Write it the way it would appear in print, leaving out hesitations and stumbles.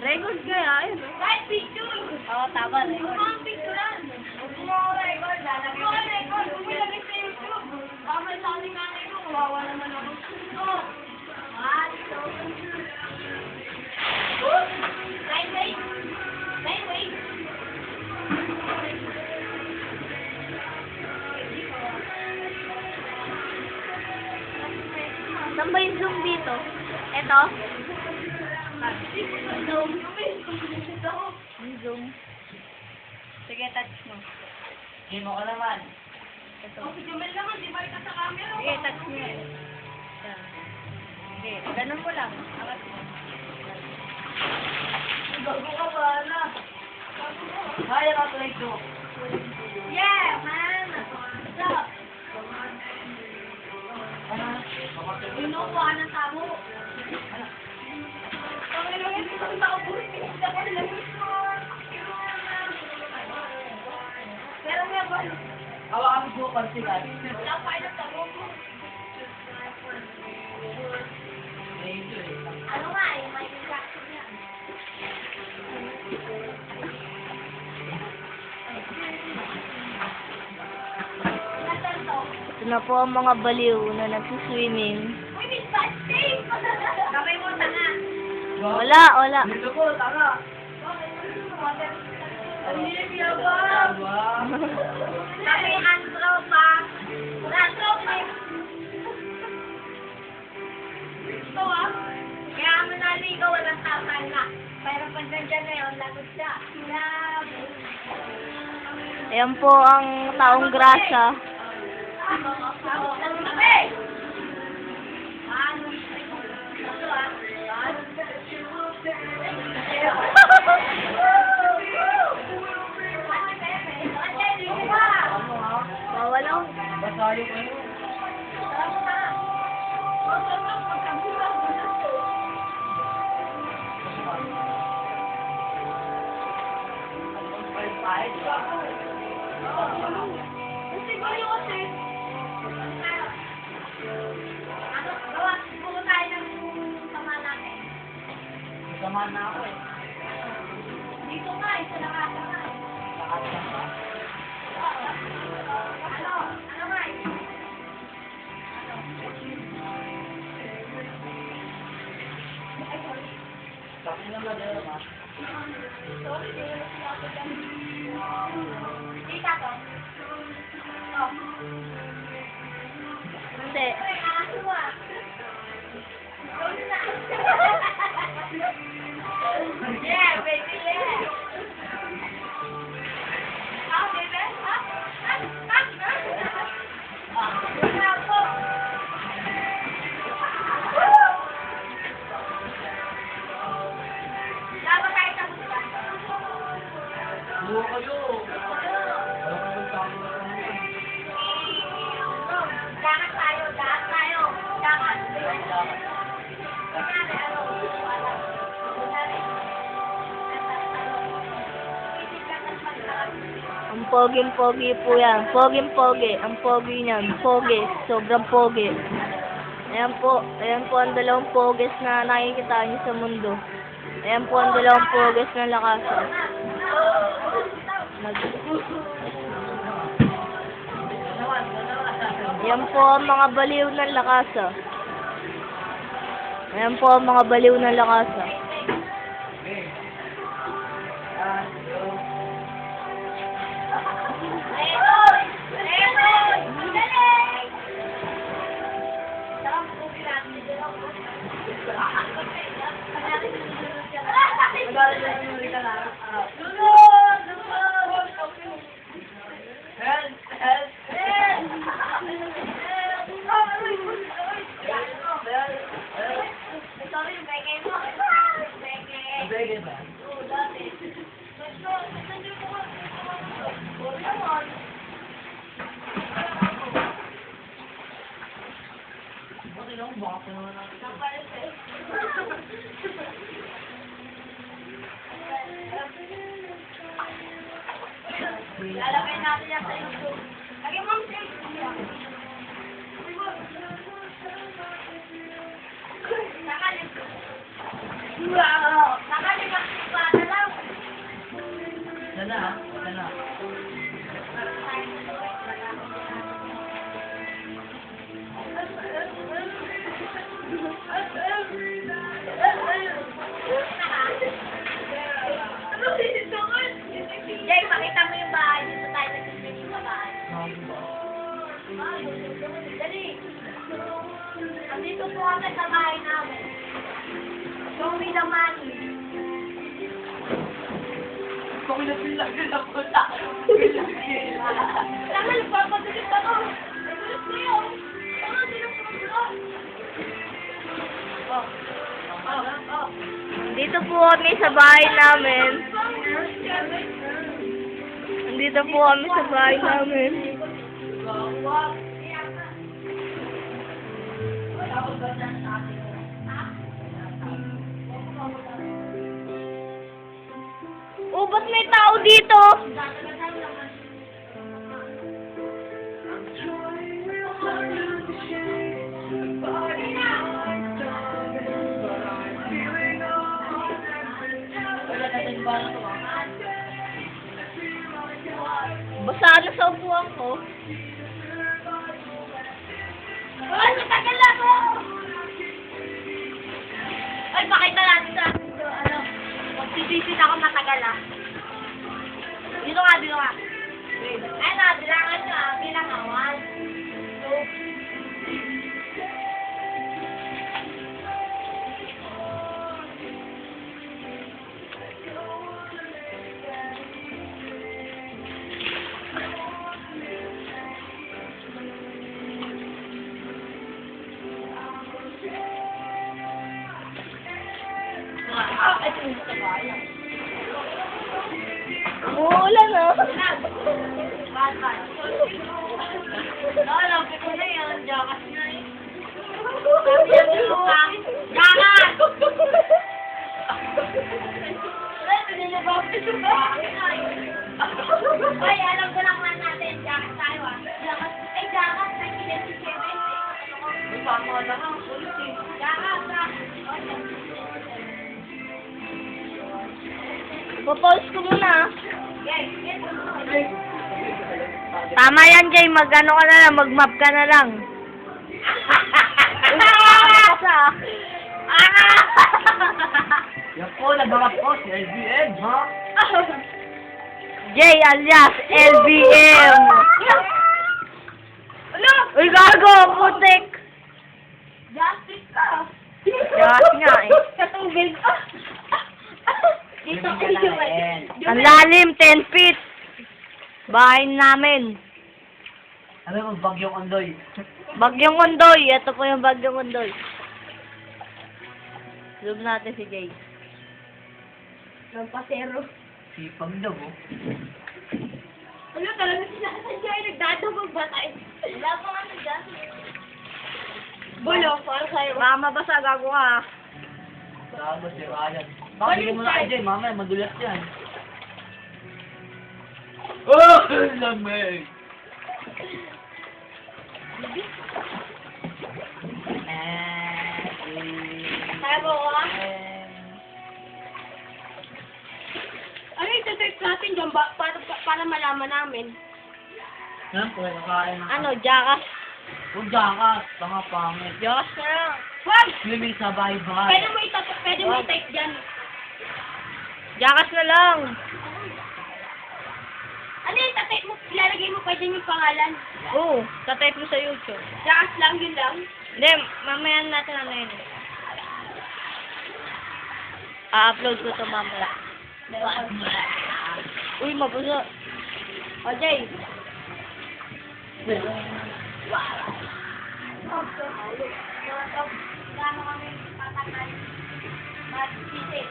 Record kaya, ayun. Kahit picture. Oo, tama, record. Mga picturean. Huwag mo ako record. Lalagay mo record. Huwag mo ilagay sa YouTube. Baka may sa ating nanay ko. Kawawa naman ako. Oh. Wait, wait. Wait, wait. Saan ba yung zoom dito? Eto? Zoom. Yung zoom. Sige, touch mo. Hindi mo ko naman. Ito. Si Jumel naman, di ba ka sa camera? Sige, touch mo. Yan. Sige, ganun mo lang. Angat mo. Bago ka ba na? Kaya ka tuloy ko. Yeah, man. What's up? Inuwa ka ng tabo. Panginoon, ito ang tao po. Hindi ako nilagay ko. Pero nga ba? Hawakan mo ko sigat. Wala pa kayo ng tabo ko. Medyo eh. Ano nga eh, may reaction niya. Nasaan to? Ito na po ang mga baliw na nagsiswimming. Uy, Miss Patsy! Kamay mo, tanga. Wala, wala. Dito ko, tara. Ang yabang. Kami ang tropa. Ang tropa. Ito ah. Kaya mo naligaw, walang tamal na. Pero pag nandyan na yun, lagot siya. Labo. Ayan po ang taong grasa. Wala. Basayo ko yun. Samahan na ako eh. Dito nga, isa na nga. Lakas lang ba? Ano? Ano nga? Tapos na ba dito ma? Sorry, di wala siya ako dyan. Tita to. To. Hindi. Ay, aso mo ah. Sorry na. Yeah, baby, yeah. Ah, baby? Ah? Wala ako. Dapat tayo sa buwan. Buo kayo. Alam mo yung tama na kami. Lahat tayo, lahat tayo. Lahat. Kunyari, ano, wala. Kunyari, isip lang ng pagkakas. Ang poging-pogi po yan. Poging-pogi. Ang pogi niyan. Pogi. Sobrang pogi. Ayan po. Ayan po ang dalawang poges na nakikita niyo sa mundo. Ayan po ang dalawang poges ng lakasan. Ayan po ang mga baliw ng lakasa. Ayan po ang mga baliw ng lakasa. Ayun! Ayun! Galing! Saka po natin dito. Lunod! Lunod! Help! Help! Sorry, beke mo. Beke. Bege ba? Oo, dati. Basta, hindi ko ka. Oo naman. Bakit lang baka pa naman ako. Napalit Lalagay natin yan sa YouTube. Lagyan mo ang Facebook. Nakalim. Wow! Nakalim. na, ito na. Jay, pakita mo yung bahay. Dito tayo nagsisimili sa bahay. Dali. Andito po kami sa bahay namin. Show me the money. Pagpilagil ako na. Tama, nagpapagulit ako. Nagulit ko yun. Ano, hindi na pumagulot. Dito po kami sa bahay namin. Dito po kami sa bahay namin. Oh, ba't may tao dito? Basa na sa upuan ko. Ay, matagal na ako! Ay, pakita natin sa akin ito, ano, magsibisit ako matagal ah. Dito nga, dito nga. Ay na, bilangan nyo ah, bilang awan. Umuulan oh. Bad, bad. Alam ko na yan, jakas na eh. Sabi niya dito ha, jakas! Ay, hindi niya ba ito ba? Ay, alam ko lang man natin, jakas tayo ah. Jakas, ay jakas, 1997 eh. May pama lang ang sulit eh. Jakas ah. Papause ko muna. Yes, yes. Tama yan, Jay. Mag-ano ka na lang. Mag-map ka na lang. Yan po, nagbarap ko si LBM, ha? Jay alias LBM. Ano? Uy, gago. Putik. Justice ka. Gas nga eh. Katubig. Dito ko yung Ang lalim, 10 feet. Bahay namin. Ano yung bagyong andoy? Bagyong Undoy. Ito po yung Bagyong Undoy. Zoom natin si Jay. Ng pasero. Sipag daw, oh. Ano talaga sinasadya ay nagdadabog ba tayo? Wala pa nga dyan. Bulo, para sa'yo. Baka mabasa, gago ka. Gago si Ryan. Bakit mo na kay Jay, mamaya madulas yan. Oh, lamig! Kaya mo ko ah? Ano yung text natin dyan para malaman namin? Yan po, nakain na. Ano, Jackass? Huwag jakas, tanga pangit. Jackass na lang. Wag! Swimming sa bahay-bahay. Pwede mo i-type dyan. Jackass na lang. Ano yung type mo? Ilalagay mo pa dyan yung pangalan. Oo, tatype mo sa YouTube. Jakas lang, yun lang. Hindi, mamaya natin ano yun. A-upload ko to mamaya. Uy, mabasa. O, Jay. Kamo kami patakay. Magsisip.